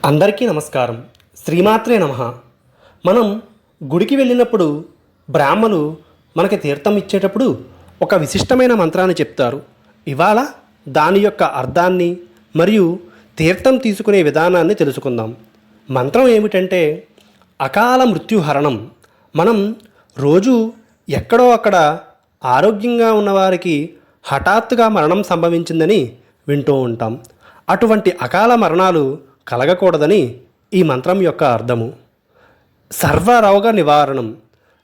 అందరికీ నమస్కారం. శ్రీమాత్రే నమః. మనం గుడికి వెళ్ళినప్పుడు బ్రాహ్మలు మనకి తీర్థం ఇచ్చేటప్పుడు ఒక విశిష్టమైన మంత్రాన్ని చెప్తారు. ఇవాళ దాని యొక్క అర్థాన్ని మరియు తీర్థం తీసుకునే విధానాన్ని తెలుసుకుందాం. మంత్రం ఏమిటంటే అకాల మృత్యుహరణం. మనం రోజు ఎక్కడో అక్కడ ఆరోగ్యంగా ఉన్నవారికి హఠాత్తుగా మరణం సంభవించిందని వింటూ ఉంటాం. అటువంటి అకాల మరణాలు కలగకూడదని ఈ మంత్రం యొక్క అర్థము. సర్వరోగ నివారణం.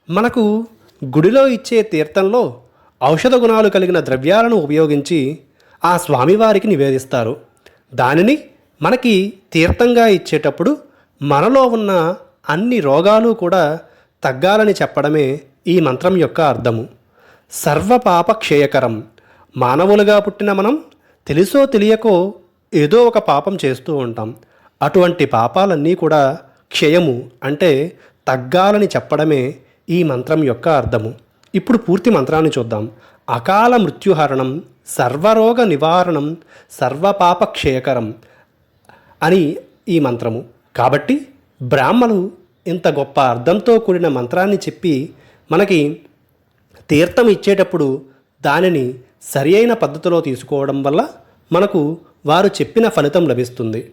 మనకు గుడిలో ఇచ్చే తీర్థంలో ఔషధ గుణాలు కలిగిన ద్రవ్యాలను ఉపయోగించి ఆ స్వామివారికి నివేదిస్తారు. దానిని మనకి తీర్థంగా ఇచ్చేటప్పుడు మనలో ఉన్న అన్ని రోగాలు కూడా తగ్గాలని చెప్పడమే ఈ మంత్రం యొక్క అర్థము. సర్వపాప క్షయకరం. మానవులుగా పుట్టిన మనం తెలుసో తెలియకో ఏదో ఒక పాపం చేస్తూ ఉంటాం. అటువంటి పాపాలన్నీ కూడా క్షయము అంటే తగ్గాలని చెప్పడమే ఈ మంత్రం యొక్క అర్థము. ఇప్పుడు పూర్తి మంత్రాన్ని చూద్దాం. అకాల మృత్యుహరణం, సర్వరోగ నివారణం, సర్వపాప క్షయకరం అని ఈ మంత్రము. కాబట్టి బ్రాహ్మలు ఇంత గొప్ప అర్థంతో కూడిన మంత్రాన్ని చెప్పి మనకి తీర్థం ఇచ్చేటప్పుడు దానిని సరి అయిన పద్ధతిలో తీసుకోవడం వల్ల మనకు వారు చెప్పిన ఫలితం లభిస్తుంది.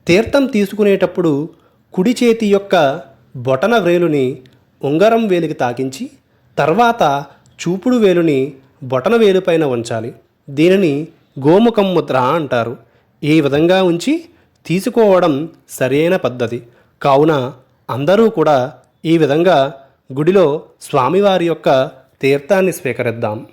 తీర్థం తీసుకునేటప్పుడు కుడి చేతి యొక్క బొటన వేలుని ఉంగరం వేలికి తాకించి తర్వాత చూపుడు వేలుని బొటన వేలుపైన ఉంచాలి. దీనిని గోముఖం ముద్ర అంటారు. ఈ విధంగా ఉంచి తీసుకోవడం సరైన పద్ధతి. కావున అందరూ కూడా ఈ విధంగా గుడిలో స్వామివారి యొక్క తీర్థాన్ని స్వీకరిద్దాం.